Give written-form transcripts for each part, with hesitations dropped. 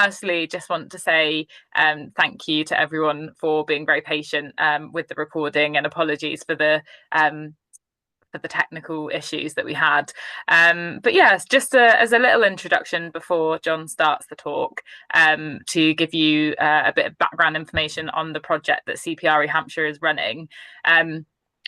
Firstly, just want to say thank you to everyone for being very patient with the recording, and apologies for the technical issues that we had. But yes, just as a little introduction before John starts the talk, to give you a bit of background information on the project that CPRE Hampshire is running.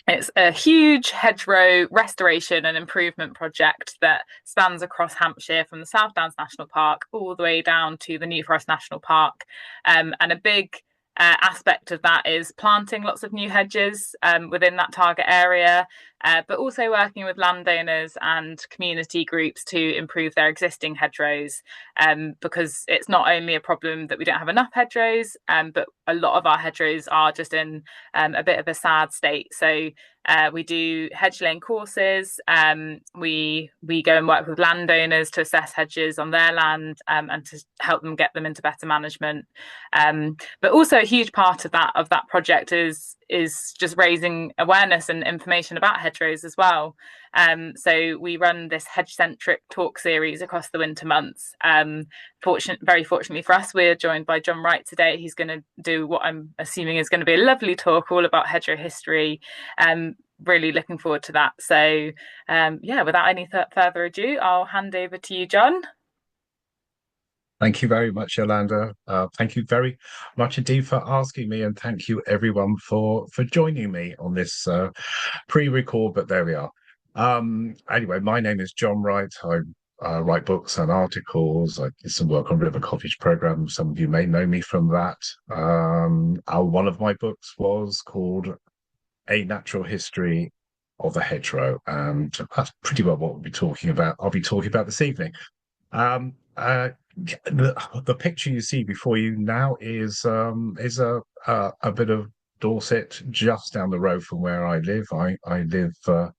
It's a huge hedgerow restoration and improvement project that spans across Hampshire from the South Downs National Park all the way down to the New Forest National Park. And a big aspect of that is planting lots of new hedges within that target area, but also working with landowners and community groups to improve their existing hedgerows, because it's not only a problem that we don't have enough hedgerows, but a lot of our hedgerows are just in a bit of a sad state. So we do hedge laying courses. We go and work with landowners to assess hedges on their land, and to help them get them into better management. But also a huge part of that project is just raising awareness and information about hedgerows as well. So we run this hedge-centric talk series across the winter months. Very fortunately for us, we're joined by John Wright today. He's going to do what I'm assuming is going to be a lovely talk all about hedgerow history. Really looking forward to that. So yeah, without any further ado, I'll hand over to you, John. Thank you very much, Yolanda. Thank you very much indeed for asking me, and thank you everyone for joining me on this pre-record. But there we are. Anyway, my name is John Wright. I write books and articles. I did some work on river cottage programs. Some of you may know me from that. One of my books was called A Natural History of the Hedgerow, and that's pretty well what I'll be talking about this evening. The picture you see before you now is a bit of Dorset, just down the road from where I live. I live to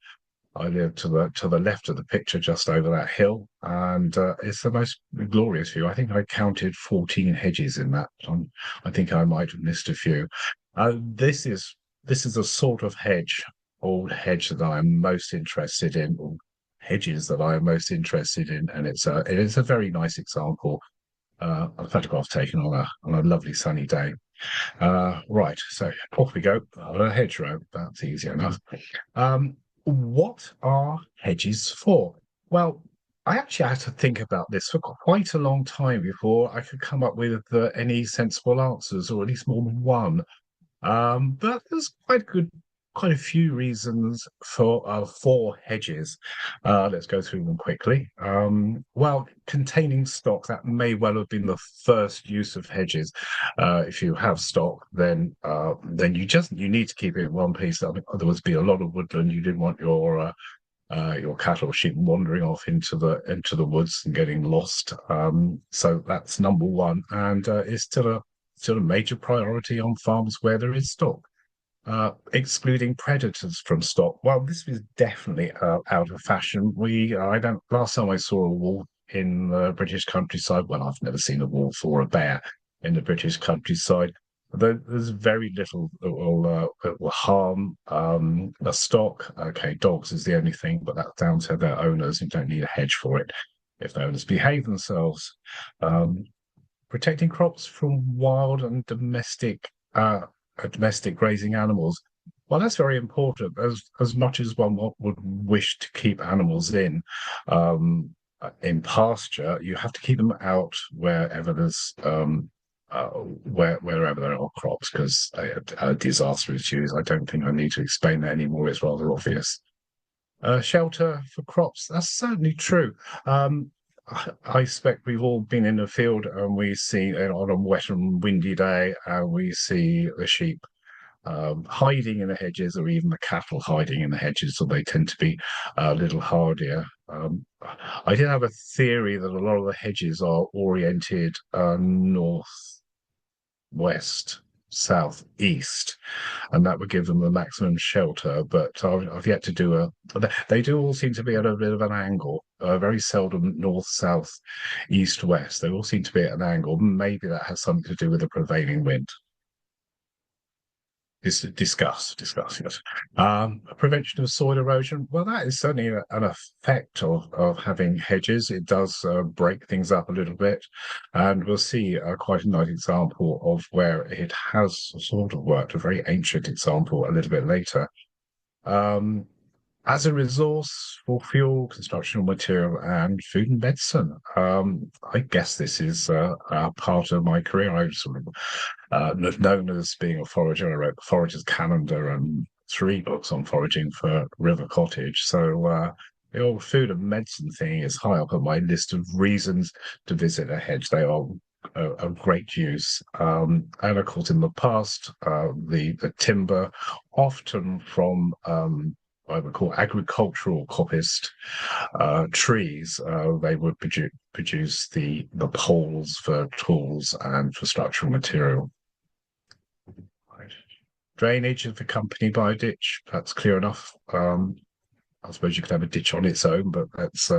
the left of the picture, just over that hill, and it's the most glorious view. I think I counted 14 hedges in that. I think I might have missed a few. This is the sort of old hedge that I'm most interested in, or hedges that I am most interested in, and it is a very nice example. A photograph taken on a lovely sunny day. Right, so off we go. A hedgerow, that's easy enough. What are hedges for? Well, I actually had to think about this for quite a long time before I could come up with any sensible answers, or at least more than one. But there's quite a few reasons for hedges. Let's go through them quickly. Well, containing stock, that may well have been the first use of hedges. If you have stock, then you need to keep it in one piece. I mean, otherwise, be a lot of woodland. You didn't want your cattle or sheep wandering off into the woods and getting lost. So that's number one, and it's still a major priority on farms where there is stock. Excluding predators from stock. Well, this was definitely out of fashion. Last time I saw a wolf in the British countryside, well, I've never seen a wolf or a bear in the British countryside. There's very little that will harm the stock. Okay, dogs is the only thing, but that's down to their owners. You don't need a hedge for it if the owners behave themselves. Protecting crops from wild and domestic grazing animals. Well, that's very important. As much as one would wish to keep animals in pasture, you have to keep them out wherever wherever there are crops, because a disaster ensues. I don't think I need to explain that anymore. It's rather obvious. Shelter for crops. That's certainly true. I expect we've all been in the field and we see on a wet and windy day, and we see the sheep hiding in the hedges, or even the cattle hiding in the hedges, so they tend to be a little hardier. I did have a theory that a lot of the hedges are oriented north, west, south, east, and that would give them the maximum shelter. But I've yet to do they do all seem to be at a bit of an angle. Very seldom north, south, east, west. They all seem to be at an angle. Maybe that has something to do with the prevailing wind. Discuss. Yes. Prevention of soil erosion. Well, that is certainly an effect of having hedges. It does break things up a little bit, and we'll see quite a nice example of where it has sort of worked. A very ancient example a little bit later. Um, as a resource for fuel, construction material, and food and medicine. I guess this is a part of my career. I was sort of known as being a forager. I wrote the Forager's Calendar and three books on foraging for River Cottage. So the old food and medicine thing is high up on my list of reasons to visit a hedge. They are of great use. And of course, in the past, the timber, often from I would call agricultural coppice trees. They would produce the poles for tools and for structural material. Right. Drainage is accompanied by a ditch. That's clear enough. I suppose you could have a ditch on its own, but that's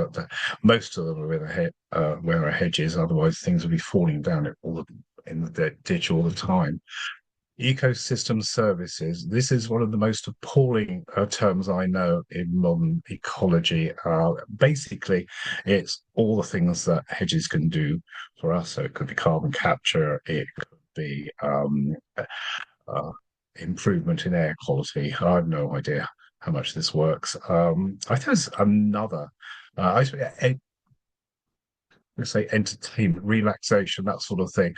most of them are where a hedge is. Otherwise, things will be falling down in the ditch all the time. Ecosystem services. This is one of the most appalling terms I know in modern ecology. Basically, it's all the things that hedges can do for us. So it could be carbon capture, it could be uh, improvement in air quality. I have no idea how much this works. I think there's another. Let's say entertainment, relaxation, that sort of thing.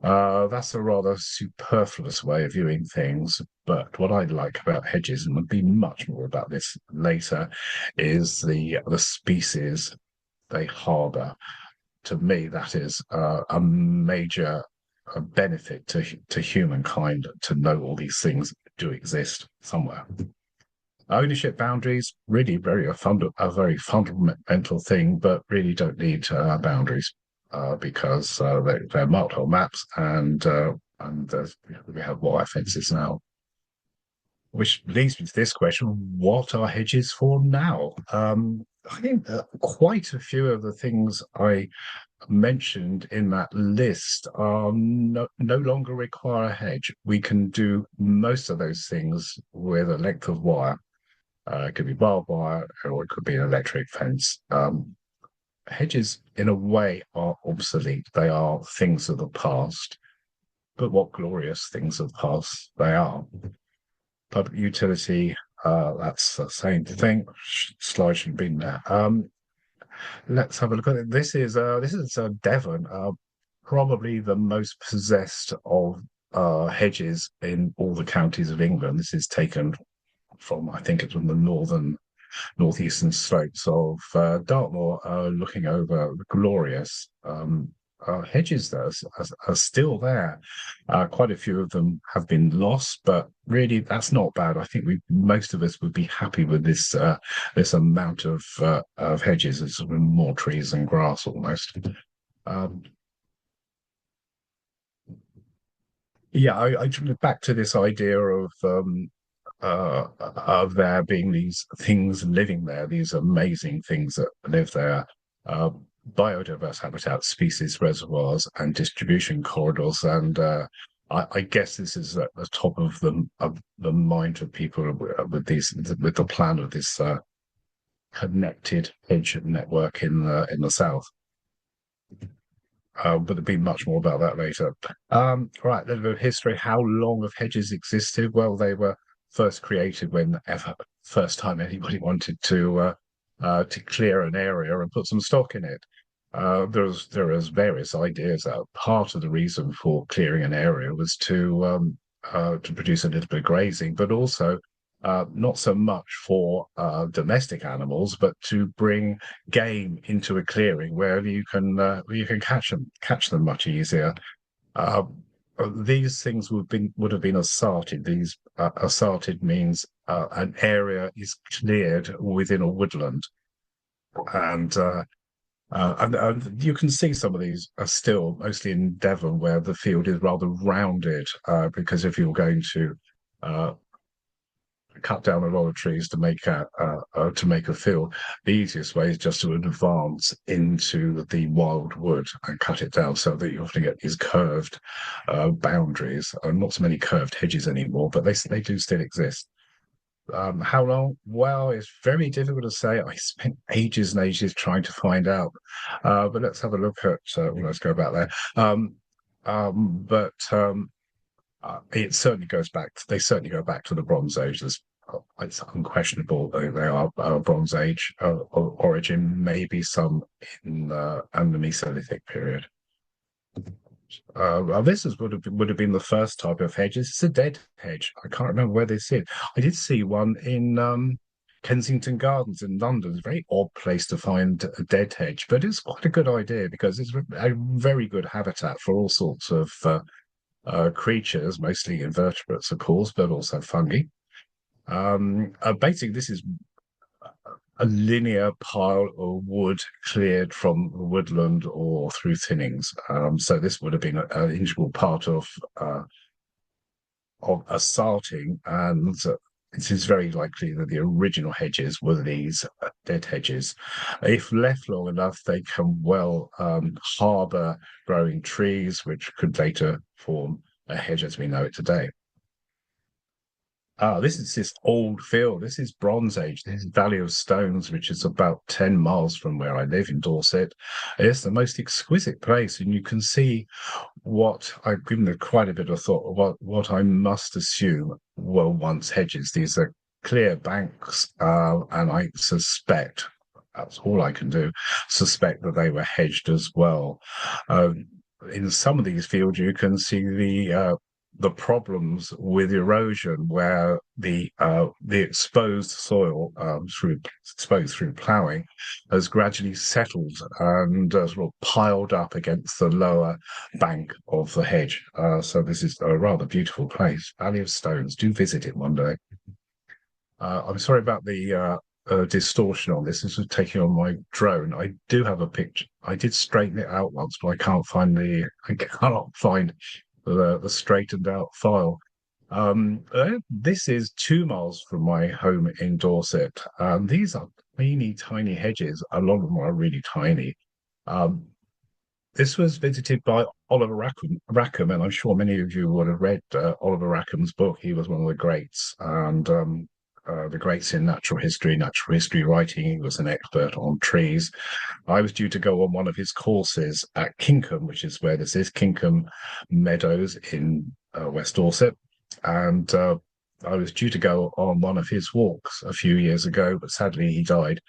That's a rather superfluous way of viewing things. But what I like about hedges, and would be much more about this later, is the species they harbour. To me, that is a major benefit to humankind to know all these things do exist somewhere. Ownership boundaries really a very fundamental thing, but really don't need boundaries because they're marked on maps and we have wire fences now. Which leads me to this question: what are hedges for now? I think quite a few of the things I mentioned in that list are no longer require a hedge. We can do most of those things with a length of wire. It could be barbed wire or it could be an electric fence. Hedges, in a way, are obsolete. They are things of the past, but what glorious things of the past they are. Public utility, that's the same thing. Slide should have been there. Let's have a look at it. This is Devon, probably the most possessed of hedges in all the counties of England. This is taken from, I think it's from the northeastern slopes of Dartmoor, looking over the glorious hedges that are still there. Quite a few of them have been lost, but really that's not bad. I think most of us would be happy with this amount of hedges. It's sort of more trees than grass almost. Um, yeah, I back to this idea of there being these things living there, these amazing things that live there, uh, biodiverse habitat, species reservoirs, and distribution corridors. And I guess this is at the top of the mind of people with the plan of this connected hedge network in the south. But there'll be much more about that later. Right, a little bit of history. How long have hedges existed? Well, they were first created first time anybody wanted to clear an area and put some stock in it. There was various ideas. Part of the reason for clearing an area was to produce a little bit of grazing, but also not so much for domestic animals, but to bring game into a clearing where you can catch them much easier. Uh, these things would have been asarted. These asarted means an area is cleared within a woodland, and you can see some of these are still mostly in Devon, where the field is rather rounded. Because if you're going to uh, cut down a lot of trees to make a field. The easiest way is just to advance into the wild wood and cut it down so that you often get these curved boundaries. Not so many curved hedges anymore, but they do still exist. How long? Well, it's very difficult to say. I spent ages and ages trying to find out. But let's have a look at. Well, let's go back there. But it certainly goes back. They certainly go back to the Bronze Age. It's unquestionable that they are Bronze Age origin. Maybe some in the Mesolithic period. Would have been the first type of hedge. It's a dead hedge. I can't remember where this is. I did see one in Kensington Gardens in London. It's a very odd place to find a dead hedge, but it's quite a good idea because it's a very good habitat for all sorts of creatures, mostly invertebrates, of course, but also fungi. Basically, this is a linear pile of wood cleared from woodland or through thinnings. So this would have been an integral part of a salting, and it is very likely that the original hedges were these dead hedges. If left long enough, they can well harbour growing trees, which could later form a hedge as we know it today. This is this old field. This is Bronze Age. This is Valley of Stones, which is about 10 miles from where I live in Dorset. It's the most exquisite place, and you can see what I've given it quite a bit of thought. What I must assume were once hedges. These are clear banks, and I suspect that's all I can do. Suspect that they were hedged as well. In some of these fields, you can see the problems with erosion, where the exposed soil exposed through ploughing has gradually settled and sort of piled up against the lower bank of the hedge. So this is a rather beautiful place, Valley of Stones. Do visit it one day. I'm sorry about the distortion on this. This was taken on my drone. I do have a picture. I did straighten it out once, but I cannot find the straightened out file. This is 2 miles from my home in Dorset. These are teeny tiny hedges. A lot of them are really tiny. Um, this was visited by Oliver Rackham, and I'm sure many of you would have read Oliver Rackham's book. He was one of the greats, and the greats in natural history writing. He was an expert on trees. I was due to go on one of his courses at Kinkham, which is where this is, Kinkham Meadows in West Dorset. And I was due to go on one of his walks a few years ago, but sadly he died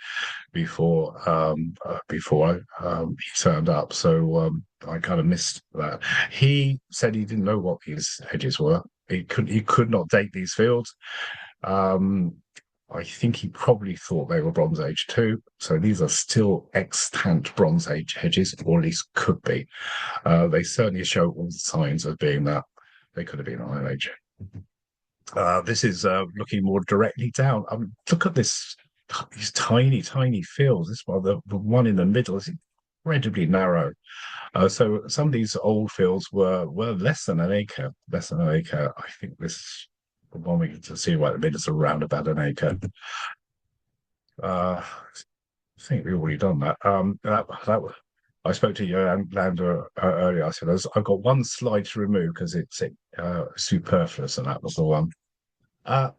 before he turned up. So I kind of missed that. He said he didn't know what these hedges were. He could not date these fields. I think he probably thought they were Bronze Age too. So these are still extant Bronze Age hedges, or at least could be. They certainly show all the signs of being that. They could have been Iron Age. This is looking more directly down. Look at these tiny, tiny fields. This one, the one in the middle, is incredibly narrow. So some of these old fields were less than an acre. Less than an acre. I think this the one we get to see right at the minute is around about an acre. I think we've already done that. I spoke to Yolanda earlier. I said I've got one slide to remove because it's superfluous, and that was the one. Uh,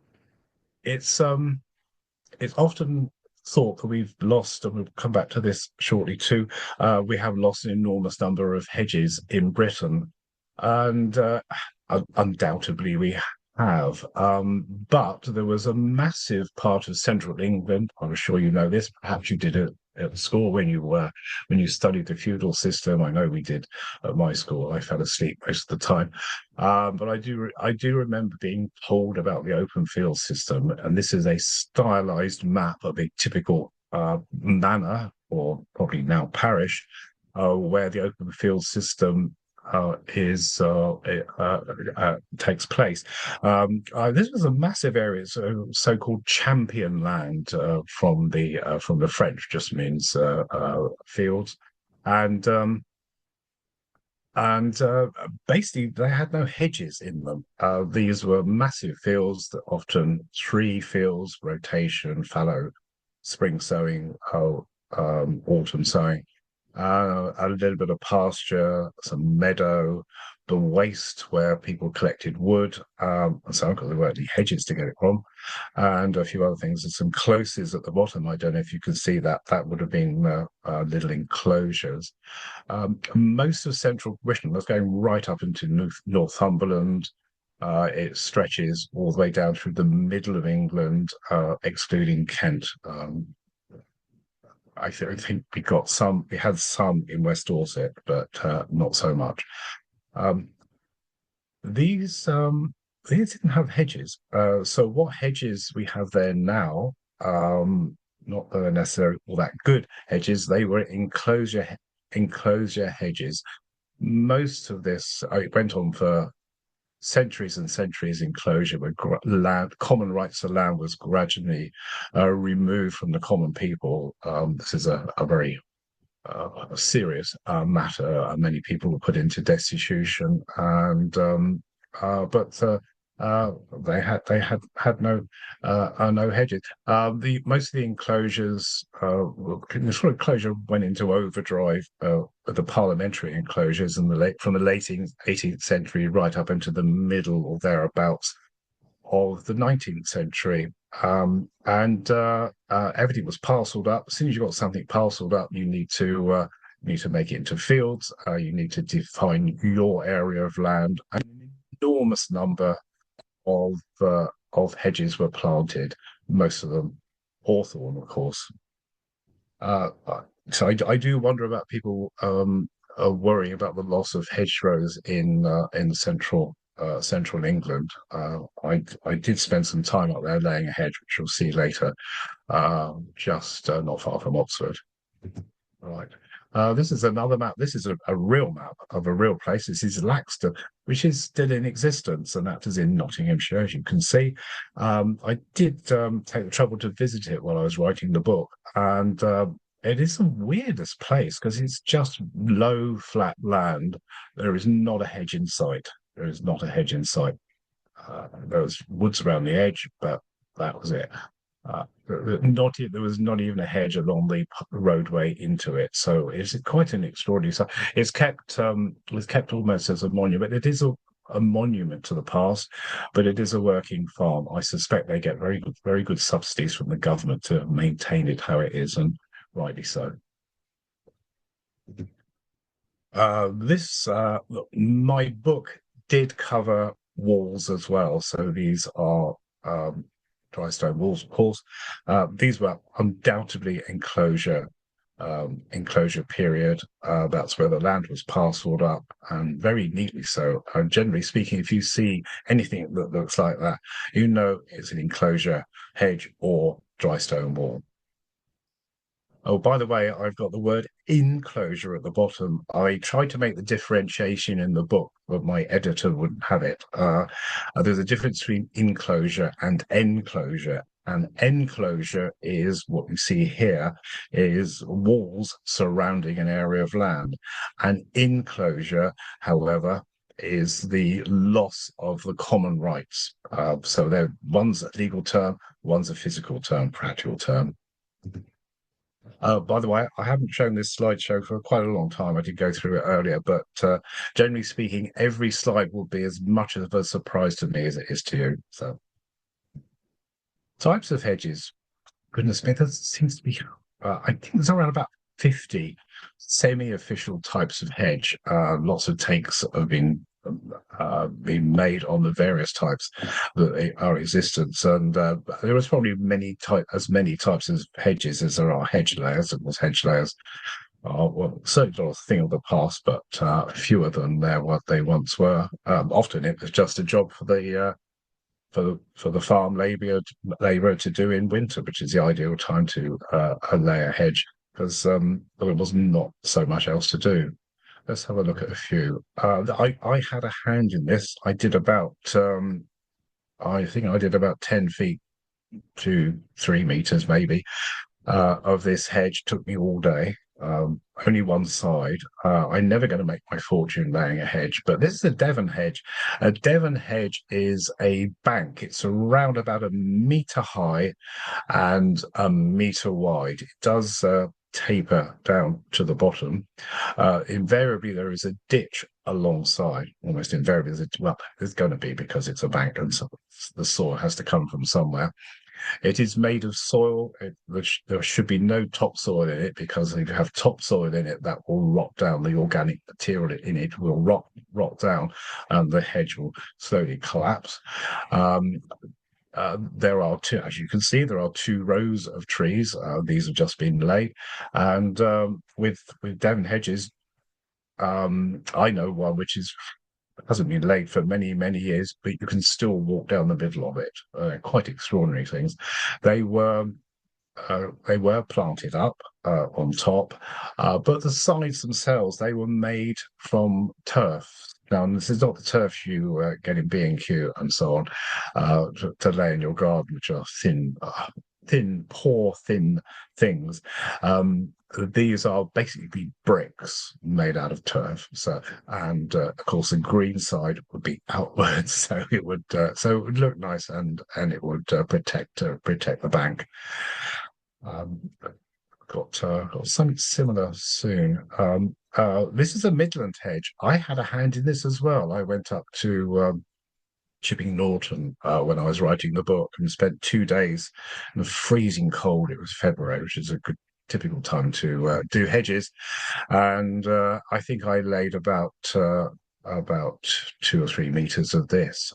it's often thought that we've lost, and we'll come back to this shortly too. We have lost an enormous number of hedges in Britain, and undoubtedly we have. But there was a massive part of central England. I'm sure you know this. Perhaps you did it at school when you studied the feudal system. I know we did at my school. I fell asleep most of the time, but I do remember being told about the open field system, and this is a stylized map of a typical manor, or probably now parish, where the open field system takes place. This was a massive area, so-called champion land from the French, just means fields, and and basically they had no hedges in them. These were massive fields that often three fields, rotation, fallow, spring sowing, autumn sowing, a little bit of pasture, some meadow, the waste where people collected wood, and so on, because there weren't any hedges to get it from, and a few other things, and some closes at the bottom. I don't know if you can see that. That would have been little enclosures. Most of central Britain was going right up into Northumberland. It stretches all the way down through the middle of England, excluding Kent. I think we had some in West Dorset, but not so much. Um, these these didn't have hedges. So what hedges we have there now, not that they're necessarily all that good hedges, they were enclosure hedges. Most of this, it went on for centuries and centuries in closure, where land, common rights to land was gradually removed from the common people. This is a very serious matter. Many people were put into destitution, and but they had no hedges. The most of the enclosures, the sort of enclosure went into overdrive. The parliamentary enclosures in the from the late 18th century right up into the middle or thereabouts of the 19th century. And everything was parceled up. As soon as you got something parceled up, you need to make it into fields. You need to define your area of land. An enormous number of hedges were planted. Most of them hawthorn, of course. Uh, so I do wonder about people worrying about the loss of hedgerows in central England. I did spend some time up there laying a hedge, which you'll see later, just not far from Oxford. Right. This is another map. This is a real map of a real place. This is Laxton, which is still in existence, and that is in Nottinghamshire, as you can see. I did take the trouble to visit it while I was writing the book, and it is the weirdest place because it's just low, flat land. There is not a hedge in sight. There is not a hedge in sight. There was woods around the edge, but that was it. There was not even a hedge along the roadway into it, so it's quite an extraordinary. So it's kept almost as a monument. It is a monument to the past, but it is a working farm. I suspect they get very good subsidies from the government to maintain it how it is, and rightly so. My book did cover walls as well. So these are dry stone walls, of course. These were undoubtedly enclosure period. That's where the land was parceled up, and very neatly so. Generally speaking, if you see anything that looks like that, you know it's an enclosure hedge or dry stone wall. Oh, by the way, I've got the word enclosure at the bottom. I tried to make the differentiation in the book, but my editor wouldn't have it. There's a difference between enclosure and enclosure. And enclosure is what we see here is walls surrounding an area of land. And enclosure, however, is the loss of the common rights. So one's a legal term, one's a physical term, practical term. By the way, I haven't shown this slideshow for quite a long time. I did go through it earlier, but generally speaking, every slide will be as much of a surprise to me as it is to you. So, types of hedges. Goodness me, there seems to be, I think there's around about 50 semi-official types of hedge. Lots of takes have been made on the various types that are in existence, and there is probably as many types of hedges as there are hedge layers. Of course, hedge layers are certainly not a thing of the past, but fewer than what they once were. Often it was just a job for the farm labourer to do in winter, which is the ideal time to lay a hedge because there was not so much else to do. Let's have a look at a few. I had a hand in this. I think I did about 10 feet to 3 meters maybe of this hedge. Took me all day. only one side. I'm never going to make my fortune laying a hedge, but this is a Devon hedge. A Devon hedge is a bank. It's around about a meter high and a meter wide. It does taper down to the bottom. Invariably, there is a ditch alongside. Almost invariably, well, there's going to be because it's a bank, and so the soil has to come from somewhere. It is made of soil, which there should be no topsoil in it, because if you have topsoil in it, that will rot down. The organic material in it will rot down, and the hedge will slowly collapse. Um, there are two, as you can see, there are two rows of trees. These have just been laid, and with Devon hedges, I know one which hasn't been laid for many years, but you can still walk down the middle of it. Quite extraordinary things. They were they were planted up on top, but the sides themselves, they were made from turf. Now, this is not the turf you get in B&Q and so on to lay in your garden, which are poor, thin things. These are basically bricks made out of turf. So, and of course, the green side would be outwards, so it would look nice, and it would protect the bank. Got something similar soon. This is a Midland hedge. I had a hand in this as well. I went up to Chipping Norton when I was writing the book, and spent 2 days in the freezing cold. It was February, which is a good typical time to do hedges, and I think I laid about 2 or 3 meters of this.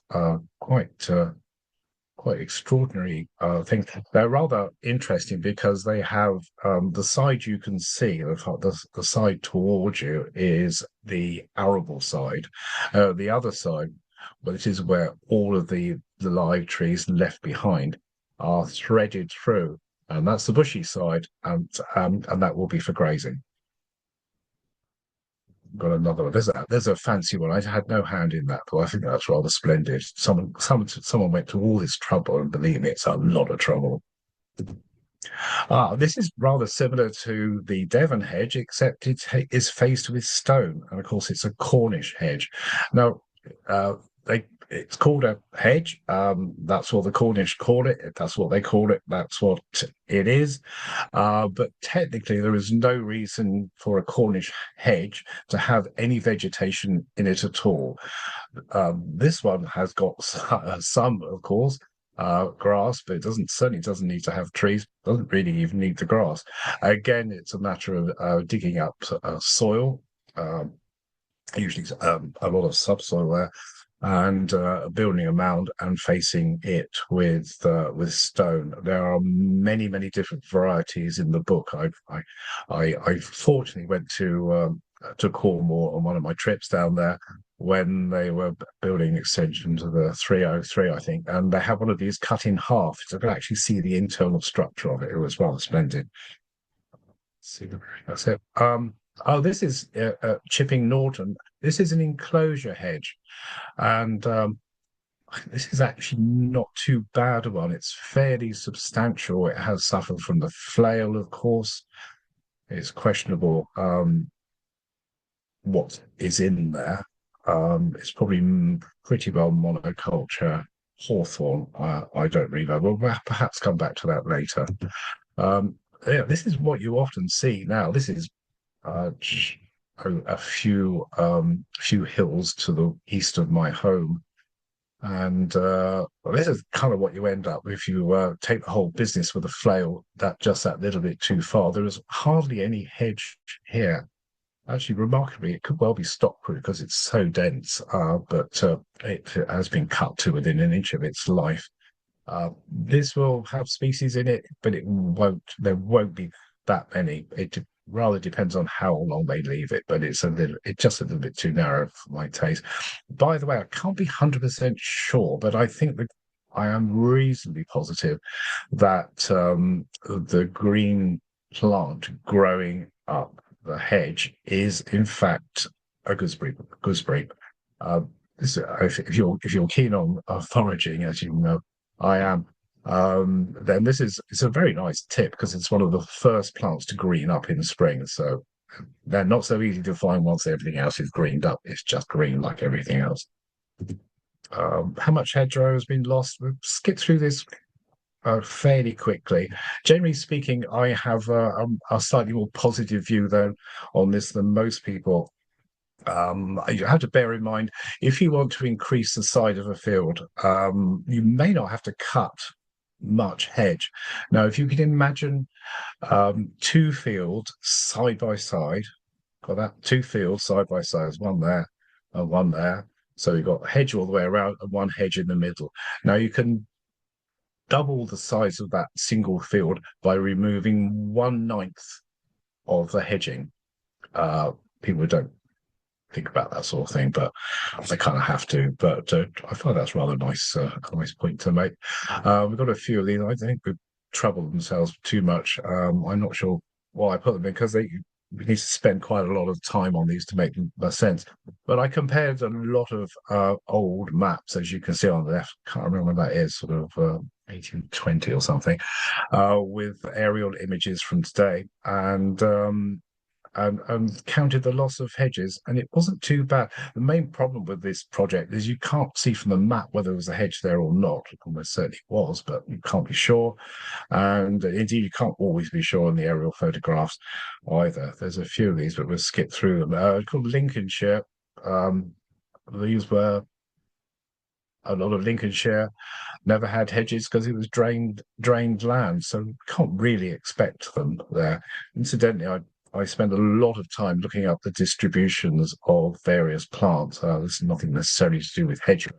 Quite extraordinary things. They're rather interesting because they have the side you can see, the side towards you is the arable side. The other side, well, it is where all of the live trees left behind are threaded through, and that's the bushy side, and that will be for grazing. Got another one. There's a fancy one. I had no hand in that, but I think that's rather splendid. Someone went to all this trouble, and believe me, it's a lot of trouble. This is rather similar to the Devon hedge, except it is faced with stone, and of course, it's a Cornish hedge. Now, it's called a hedge. That's what the Cornish call it. That's what they call it. That's what it is. But technically, there is no reason for a Cornish hedge to have any vegetation in it at all. This one has got some, of course, grass, but it certainly doesn't need to have trees. Doesn't really even need the grass. Again, it's a matter of digging up soil. Usually, a lot of subsoil there, and building a mound and facing it with stone. There are many different varieties in the book. I fortunately went to Cornwall on one of my trips down there when they were building an extension to the 303, I think, and they have one of these cut in half, so I could actually see the internal structure of it. It was rather splendid. See, that's it. Oh, this is Chipping Norton. This is an enclosure hedge, and this is actually not too bad a one. It's fairly substantial. It has suffered from the flail, of course. It's questionable what is in there. It's probably pretty well monoculture hawthorn. I don't really know. We'll perhaps come back to that later. Yeah, this is what you often see now. This is a few hills to the east of my home. And this is kind of what you end up if you take the whole business with a flail that little bit too far. There is hardly any hedge here. Actually, remarkably, it could well be stockproof because it's so dense, but it has been cut to within an inch of its life. This will have species in it, but there won't be that many. It rather depends on how long they leave it, but it's just a little bit too narrow for my taste. By the way, I can't be 100% sure, but I think that I am reasonably positive that the green plant growing up the hedge is in fact a gooseberry. If you're keen on foraging, as you know, I am. then it's a very nice tip because it's one of the first plants to green up in spring. So they're not so easy to find once everything else is greened up. It's just green like everything else. How much hedgerow has been lost? We'll skip through this fairly quickly. Generally speaking, I have a slightly more positive view though on this than most people. You have to bear in mind if you want to increase the size of a field, you may not have to cut much hedge. Now, if you can imagine two fields side by side, got that? Two fields side by side, there's one there and one there. So you've got hedge all the way around and one hedge in the middle. Now you can double the size of that single field by removing 1/9 of the hedging. People don't think about that sort of thing, but they kind of have to. But I find that's rather nice, nice point to make. We've got a few of these. I think we've troubled themselves too much. I'm not sure why I put them in because they we need to spend quite a lot of time on these to make them sense. But I compared a lot of old maps, as you can see on the left. Can't remember when that is, sort of 1820 or something, with aerial images from today, and counted the loss of hedges, and it wasn't too bad. The main problem with this project is you can't see from the map whether there was a hedge there or not. It almost certainly was, but you can't be sure. And indeed, you can't always be sure in the aerial photographs either. There's a few of these, but we'll skip through them. Called Lincolnshire. Um, these were a lot of Lincolnshire never had hedges because it was drained land, so you can't really expect them there. Incidentally, I spend a lot of time looking up the distributions of various plants. This is nothing necessarily to do with hedgerows.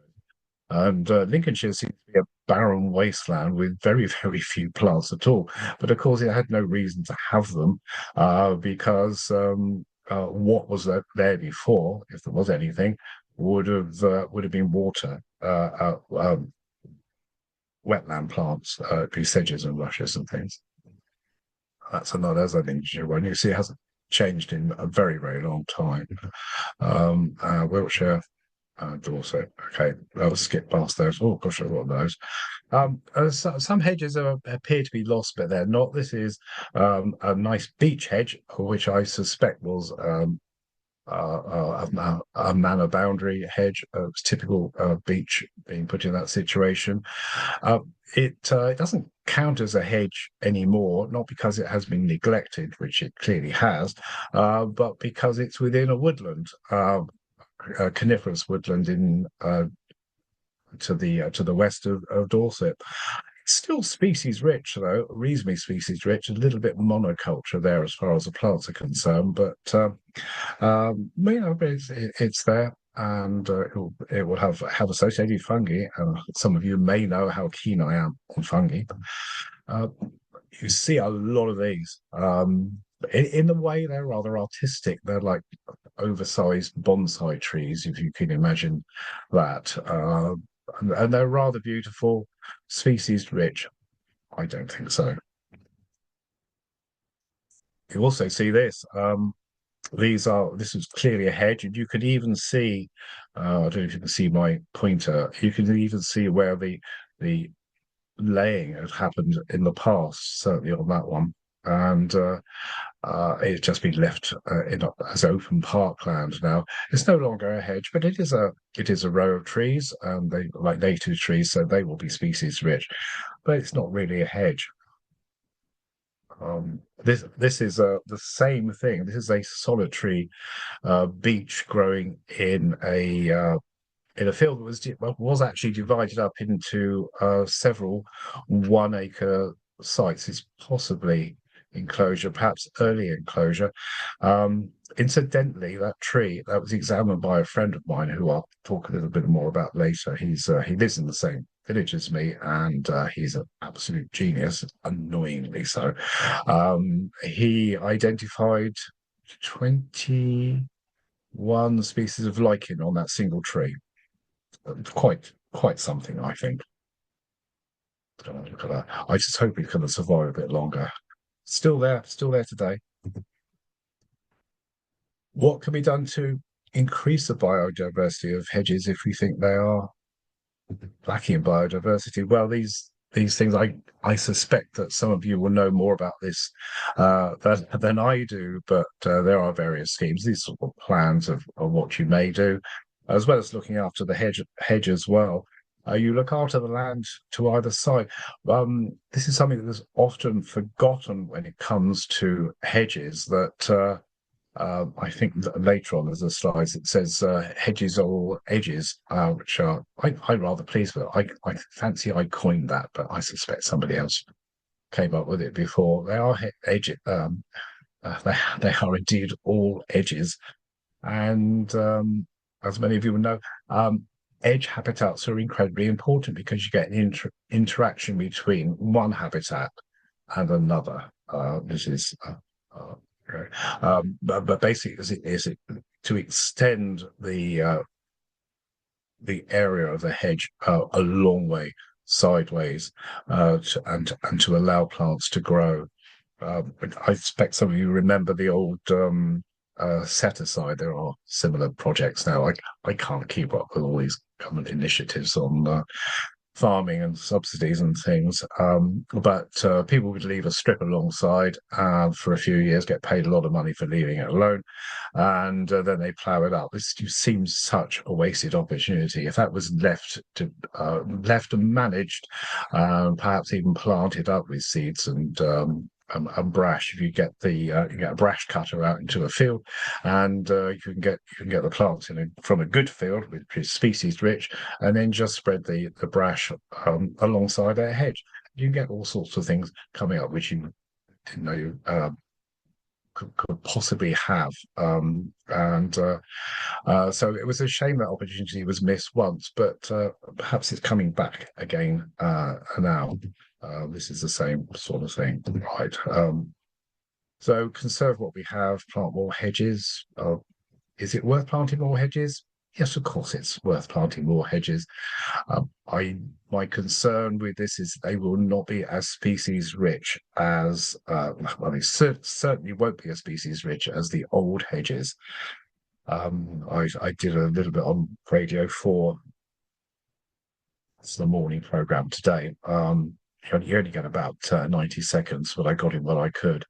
And Lincolnshire seems to be a barren wasteland with very, very few plants at all. But of course, it had no reason to have them because what was there before, if there was anything, would have been water, wetland plants, be sedges and rushes and things. That's another, as I think, one. You see, it hasn't changed in a very, very long time. Wiltshire, Dorset. Okay, I'll skip past those. Oh gosh, I've got those. Some hedges appear to be lost, but they're not. This is a nice beech hedge, which I suspect was a manor boundary hedge. It was typical beech being put in that situation. It doesn't count as a hedge anymore, not because it has been neglected, which it clearly has, but because it's within a woodland, a coniferous woodland in to the west of Dorset. It's still species rich, though, reasonably species rich, a little bit monoculture there as far as the plants are concerned, but it's there. And it will have associated fungi. Some of you may know how keen I am on fungi. Uh, you see a lot of these. In the way they're rather artistic. They're like oversized bonsai trees, if you can imagine that. And they're rather beautiful, species rich. I don't think so. You also see this. This is clearly a hedge, and you could even see, I don't know if you can see my pointer, you can even see where the laying had happened in the past, certainly on that one. And it's just been left as open parkland now. It's no longer a hedge, but it is a row of trees, and they like native trees, so they will be species rich. But it's not really a hedge. This is the same thing. This is a solitary beech growing in a field that was actually divided up into several 1 acre sites. It's possibly enclosure, perhaps early enclosure. Incidentally, that tree that was examined by a friend of mine, who I'll talk a little bit more about later. He lives in the same village as me, and he's an absolute genius, annoyingly so. He identified 21 species of lichen on that single tree. Quite something, I think. Look at that. I just hope it can survive a bit longer. Still there today. What can be done to increase the biodiversity of hedges if we think they are lacking in biodiversity? Well, these things. I suspect that some of you will know more about this than I do, but there are various schemes, these sort of plans of what you may do, as well as looking after the hedge as well. You look after the land to either side. This is something that is often forgotten when it comes to hedges. That I think later on there's a slide that says hedges are all edges, which I'm rather pleased with. I fancy I coined that, but I suspect somebody else came up with it before. They are edges. They are indeed all edges, and as many of you will know, edge habitats are incredibly important because you get an interaction between one habitat and another. This is okay. But basically, is it to extend the area of the hedge a long way sideways, and to allow plants to grow. I expect some of you remember the old set aside. There are similar projects now. I can't keep up with all these government initiatives on farming and subsidies and things. But people would leave a strip alongside for a few years, get paid a lot of money for leaving it alone, and then they plough it up. This seems such a wasted opportunity. If that was left and managed, perhaps even planted up with seeds and brash. If you get you get a brash cutter out into a field, and you can get the plants from a good field, which is species rich, and then just spread the brash alongside a hedge. You can get all sorts of things coming up which you didn't know you could possibly have. And So it was a shame that opportunity was missed once, but perhaps it's coming back again now. This is the same sort of thing, right? So conserve what we have, plant more hedges. Is it worth planting more hedges? Yes, of course, it's worth planting more hedges. My concern with this is they will not be as species rich as well, they certainly won't be as species rich as the old hedges. I did a little bit on Radio 4. It's the morning program today. You only get about 90 seconds, but I got in what I could.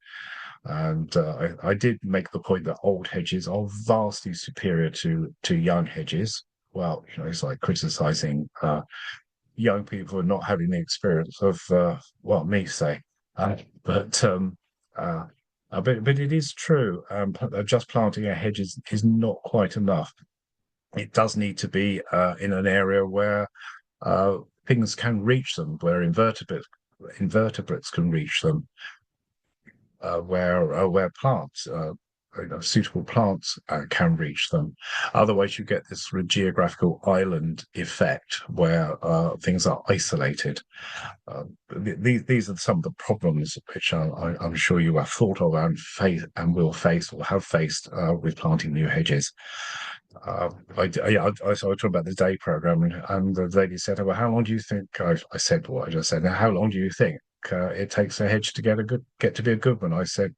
And I did make the point that old hedges are vastly superior to young hedges. Well, it's like criticizing young people for not having the experience of me say. But it is true. Just planting a hedge is not quite enough. It does need to be in an area where things can reach them, where invertebrates can reach them, where plants, suitable plants can reach them. Otherwise, you get this sort of geographical island effect where things are isolated. These are some of the problems which I'm sure you have thought of and will face or have faced with planting new hedges. I was talking about the day program, and the lady said, "Well, how long do you think?" I said what I just said. Now, how long do you think it takes a hedge to get to be a good one? I said,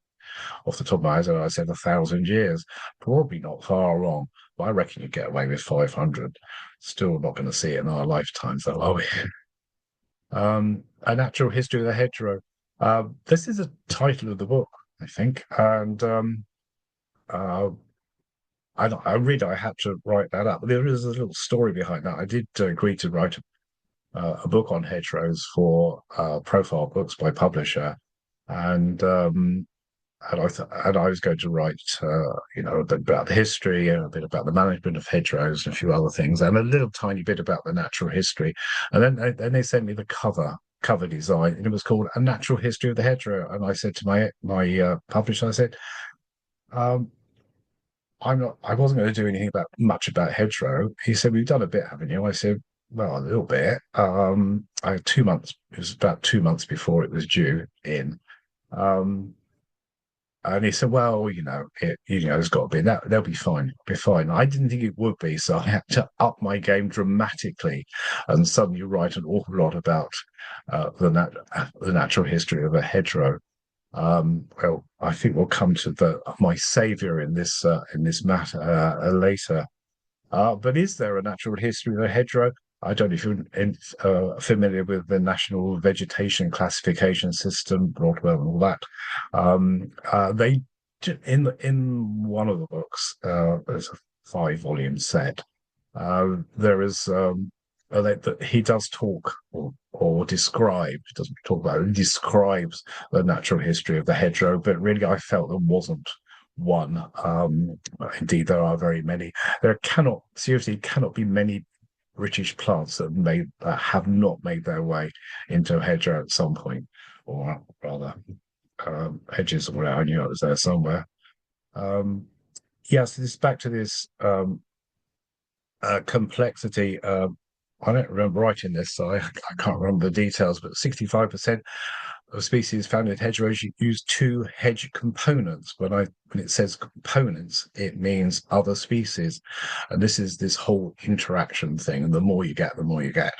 off the top of my head, I said 1,000 years. Probably not far wrong, but I reckon you get away with 500. Still not going to see it in our lifetimes, though, are we? A Natural History of the Hedgerow. This is the title of the book, I think, and I really I had to write that up. There is a little story behind that. I did agree to write a book on hedgerows for Profile Books by publisher, and I was going to write a bit about the history and a bit about the management of hedgerows and a few other things, and a little tiny bit about the natural history. And then they sent me the cover design, and it was called A Natural History of the Hedgerow. And I said to my publisher, I said, I wasn't going to do anything much about hedgerow. He said, "We've done a bit, haven't you?" I said, "Well, a little bit." I had 2 months. It was about 2 months before it was due in. And he said, "Well, it's got to be that. They'll be fine. It'll be fine." I didn't think it would be, so I had to up my game dramatically, and suddenly write an awful lot about the natural history of a hedgerow. Well, I think we'll come to my saviour in this matter later. But is there a natural history of a hedgerow? I don't know if you're familiar with the National Vegetation Classification System, Broadwell, and all that. They in one of the books, there's a 5 volume set. There is that he does talk or describe. He doesn't talk about it. He describes the natural history of the hedgerow, but really, I felt there wasn't one. Indeed, there are very many. There cannot seriously cannot be many British plants that have not made their way into a hedgerow at some point, or rather, hedges or whatever. I knew it was there somewhere. Um, yes, this back to this complexity. I don't remember writing this, so I can't remember the details, but 65% of species found in hedgerows use two hedge components. When it says components, it means other species, and this is this whole interaction thing. And the more you get, the more you get.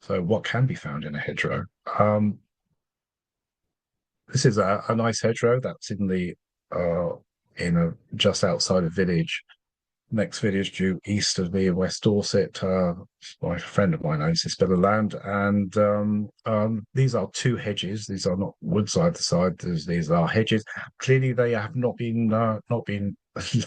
So, what can be found in a hedgerow? This is a nice hedgerow that's in a just outside a village. Next village due east of me in West Dorset. My friend of mine owns this bit of land, and these are two hedges. These are not woods either side. These are hedges. Clearly, they have not been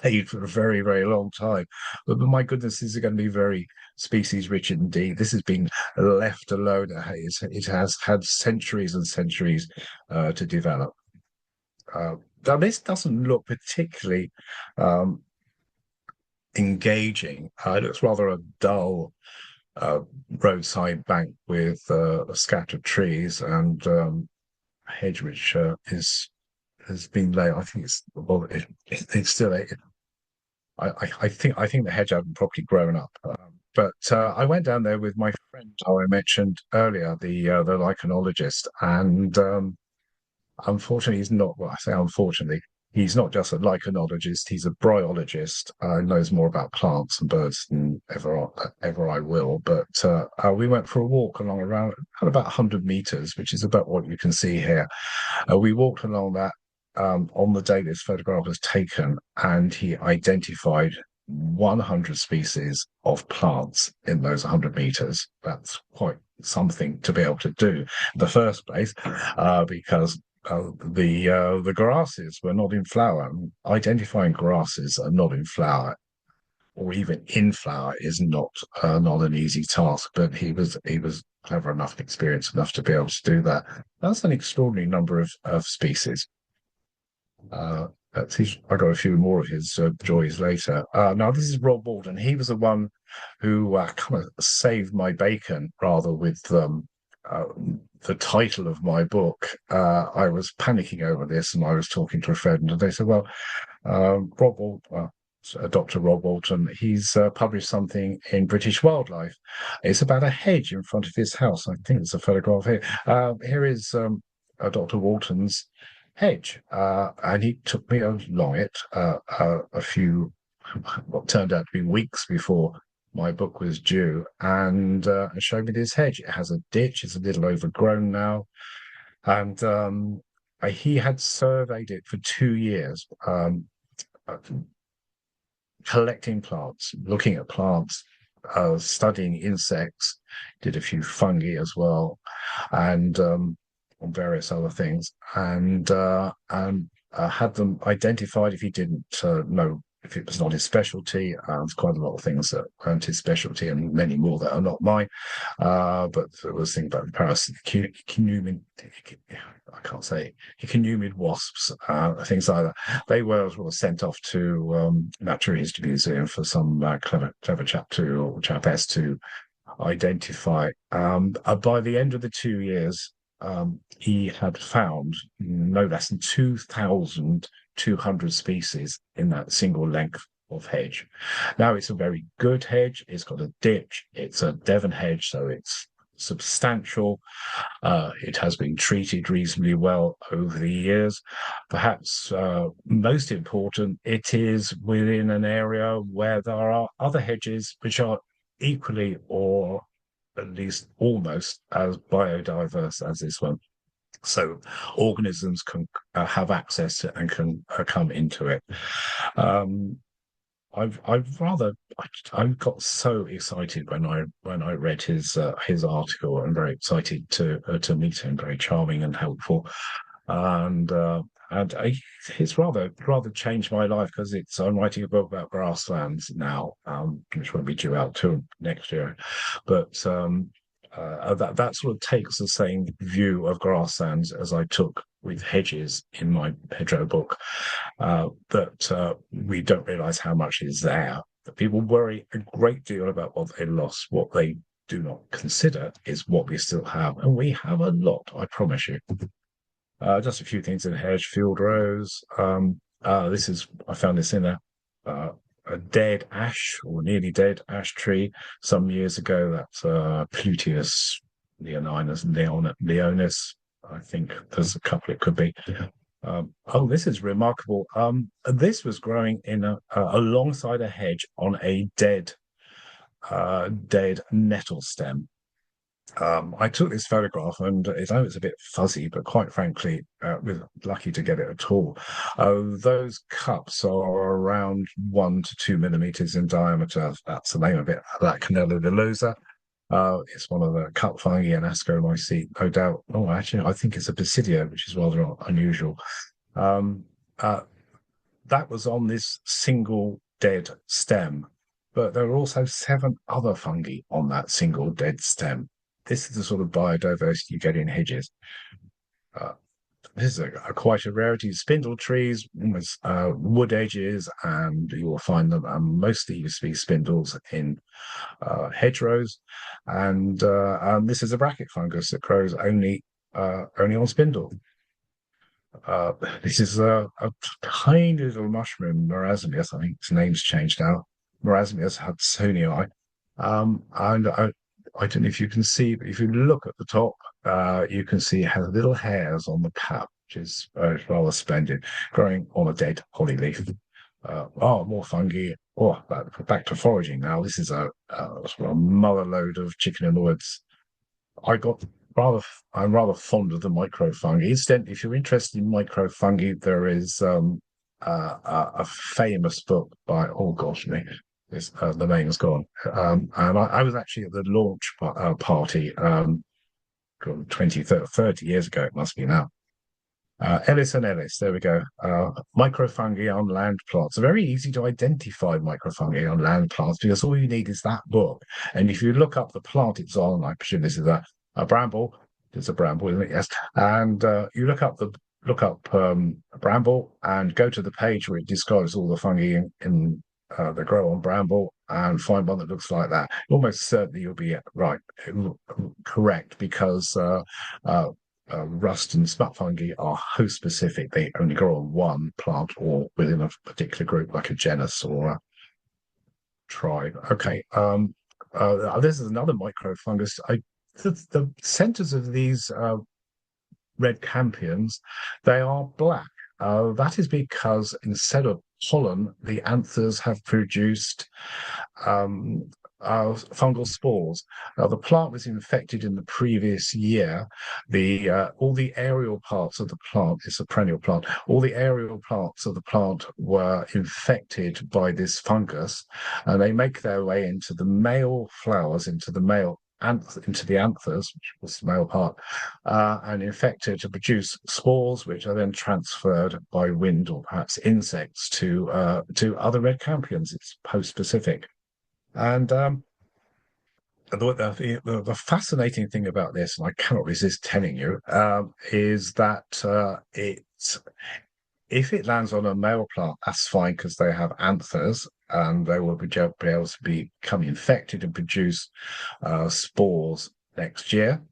laid for a very, very long time. But my goodness, these are going to be very species rich indeed. This has been left alone. It has had centuries and centuries to develop. Now, this doesn't look particularly um, engaging. It looks rather a dull uh, roadside bank with scattered trees and a hedge which is has been laid. I think it's well, it's still. I think the hedge hasn't properly grown up. But I went down there with my friend who I mentioned earlier, the lichenologist, and unfortunately, he's not. Well, I say unfortunately, he's not just a lichenologist. He's a bryologist. Knows more about plants and birds than ever I will. But we went for a walk along around at about 100 meters, which is about what you can see here. We walked along that on the day this photograph was taken, and he identified 100 species of plants in those 100 meters. That's quite something to be able to do in the first place, because the grasses were not in flower. Identifying grasses are not in flower, or even in flower, is not an easy task. But he was clever enough, experienced enough to be able to do that. That's an extraordinary number of species. Uh, I got a few more of his joys later. Now, this is Rob Walton. He was the one who kind of saved my bacon, rather, with uh, the title of my book. I was panicking over this, and I was talking to a friend, and they said, "Well, Rob Walton." Dr. Rob Walton, he's published something in British Wildlife. It's about a hedge in front of his house. I think there's a photograph here. Here is Dr. Walton's hedge, and he took me along it a few, what turned out to be weeks before my book was due, and showed me this hedge. It has a ditch; it's a little overgrown now, and he had surveyed it for 2 years, uh, collecting plants, looking at plants, studying insects, did a few fungi as well, and on various other things, and had them identified if he didn't know if it was not his specialty. There's quite a lot of things that weren't his specialty, and many more that are not mine. But there was things about the parasitic I can't say Echinumid wasps, things like that. They were sent off to Natural History Museum for some clever chap or chapess to identify. By the end of the 2 years, he had found no less than 2,200 species in that single length of hedge. Now, it's a very good hedge. It's got a ditch. It's a Devon hedge, so it's substantial. It has been treated reasonably well over the years. Perhaps most important, it is within an area where there are other hedges which are equally, or at least almost, as biodiverse as this one. So organisms can have access to and can come into it. Um, I got so excited when I read his article, and very excited to meet him. Very charming and helpful, and it's rather changed my life because it's I'm writing a book about grasslands now, which won't be due out till next year, but that sort of takes the same view of grasslands as I took with hedges in my hedgerow book, that we don't realise how much is there. That people worry a great deal about what they lost. What they do not consider is what we still have, and we have a lot, I promise you. Just a few things in hedgefield rows. This is I found this in a dead ash or nearly dead ash tree some years ago. That's Pluteus leonis. I think there's a couple it could be. Oh, this is remarkable. This was growing in alongside a hedge on a dead nettle stem. I took this photograph, and it's a bit fuzzy, but quite frankly, we're lucky to get it at all. Those cups are around 1 to 2 millimeters in diameter. That's the name of it. Laccanella villosa. It's one of the cup fungi and ascomycete, no doubt. Oh, actually, I think it's a basidia, which is rather unusual. Um, uh, that was on this single dead stem, but there are also 7 other fungi on that single dead stem. This is the sort of biodiversity you get in hedges. Uh, this is quite a rarity. Spindle trees, almost wood edges, and you will find them. Mostly used to be spindles in hedgerows, and this is a bracket fungus that grows only on spindle. Uh, this is a tiny little mushroom, Marasmius. I think its name's changed now. Marasmius hudsonii. And I don't know if you can see, but if you look at the top, you can see it has little hairs on the cap, which is rather splendid, growing on a dead holly leaf. More fungi. Oh, back to foraging now. This is sort of mother lode of chicken in the woods. I got rather, I'm rather fond of the microfungi. Incidentally, if you're interested in microfungi, there is a famous book by, oh gosh, me, the name is gone. And I was actually at the launch party 20, 30 years ago, it must be now. Ellis and Ellis, there we go. Microfungi on land plants. Very easy to identify microfungi on land plants because all you need is that book. And if you look up the plant it's on, I presume this is a bramble. It's a bramble, isn't it? Yes. And you look up bramble and go to the page where it describes all the fungi that grow on bramble and find one that looks like that. Almost certainly you'll be right, correct, because rust and smut fungi are host specific. They only grow on one plant or within a particular group, like a genus or a tribe. Okay. This is another microfungus. The centers of these red campions, they are black. That is because instead of pollen, the anthers have produced fungal spores. Now, the plant was infected in the previous year. All the aerial parts of the plant, it's a perennial plant, all the aerial parts of the plant were infected by this fungus, and they make their way into the male flowers, into the anthers, which was the male part, and infected to produce spores, which are then transferred by wind or perhaps insects to other red campions. It's post-specific. And the fascinating thing about this, and I cannot resist telling you, is that if it lands on a male plant, that's fine because they have anthers and they will be able to become infected and produce spores next year.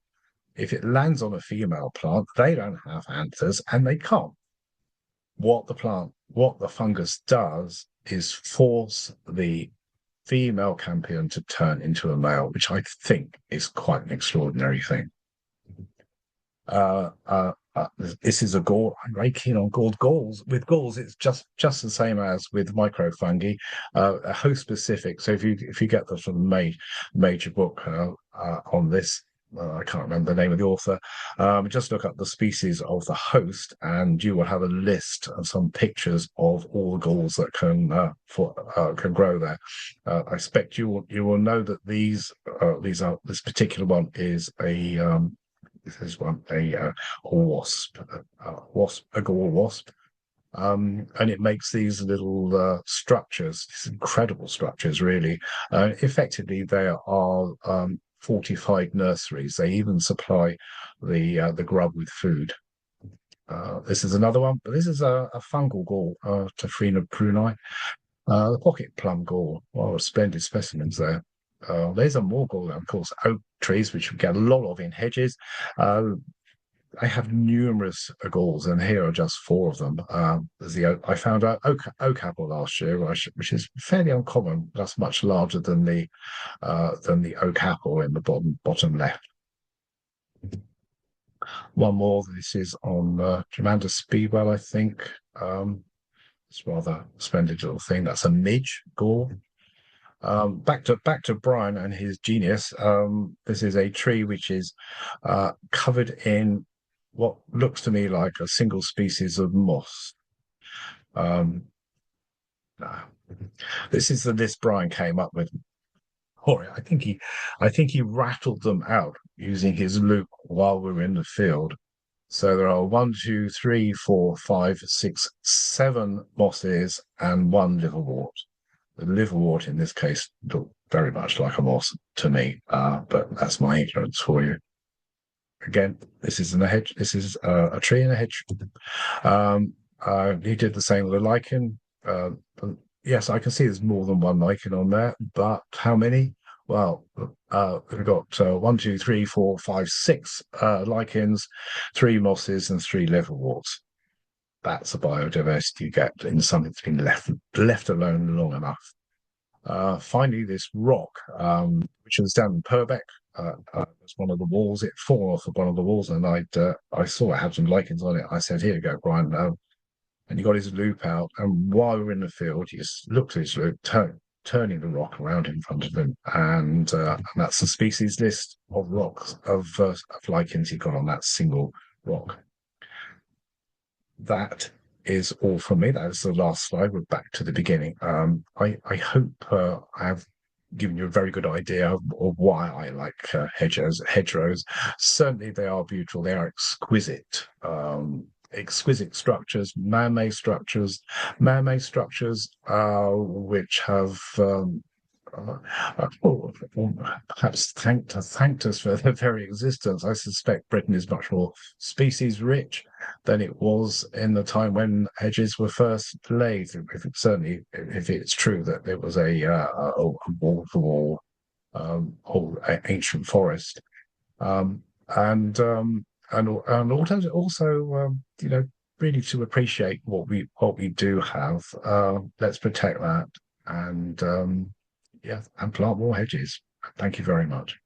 If it lands on a female plant, they don't have anthers and they can't. What the fungus does is force the female campion to turn into a male, which I think is quite an extraordinary thing. This is a gall. I'm very keen on galls. With galls, it's just the same as with microfungi, host specific. So if you get the sort of major book on this, I can't remember the name of the author. Just look up the species of the host, and you will have a list of some pictures of all the galls that can grow there. I expect you will know that this particular one is a wasp, a gall wasp. And it makes these little structures, these incredible structures, really. Effectively, they are fortified nurseries. They even supply the grub with food. This is another one, but this is a fungal gall, Tophrina pruni, the pocket plum gall. Well, splendid specimens there. There's a more gall, of course, oak trees, which we get a lot of in hedges. Uh, I have numerous galls, and here are just four of them. I found out oak apple last year, which is fairly uncommon. That's much larger than the oak apple in the bottom left. One more. This is on Jemanda Speedwell, I think. It's rather splendid little thing. That's a midge gall. Back to Brian and his genius. This is a tree which is covered in what looks to me like a single species of moss. Um, uh, this is the list Brian came up with. Oh, I think he rattled them out using his loop while we were in the field. So there are one, two, three, four, five, six, seven mosses and one liverwort. The liverwort in this case looked very much like a moss to me, but that's my ignorance for you. Again, this isn't a hedge. This is a tree in a hedge. He did the same with a lichen. Yes, I can see there's more than one lichen on there, but how many? Well, we've got one, two, three, four, five, six lichens, three mosses, and three liverworts. That's the biodiversity you get in something that's been left alone long enough. Finally, this rock, which was down in Purbeck, was one of the walls. It fallen off of one of the walls, and I saw it had some lichens on it. I said, "Here you go, Brian." And he got his loop out, and while we were in the field, he just looked at his loop, turning the rock around in front of him, and that's the species list of rocks of lichens he got on that single rock. That is all from me. That is the last slide. We're back to the beginning. I hope I have given you a very good idea of why I like hedgerows. Certainly, they are beautiful. They are exquisite. Exquisite structures, man-made structures, which have perhaps thanked us for their very existence. I suspect Britain is much more species rich than it was in the time when hedges were first laid. Certainly, if it's true that there was a wall-to-wall whole ancient forest, um, and um, and also really to appreciate what we do have. Let's protect that and. Yeah, and plant more hedges. Thank you very much.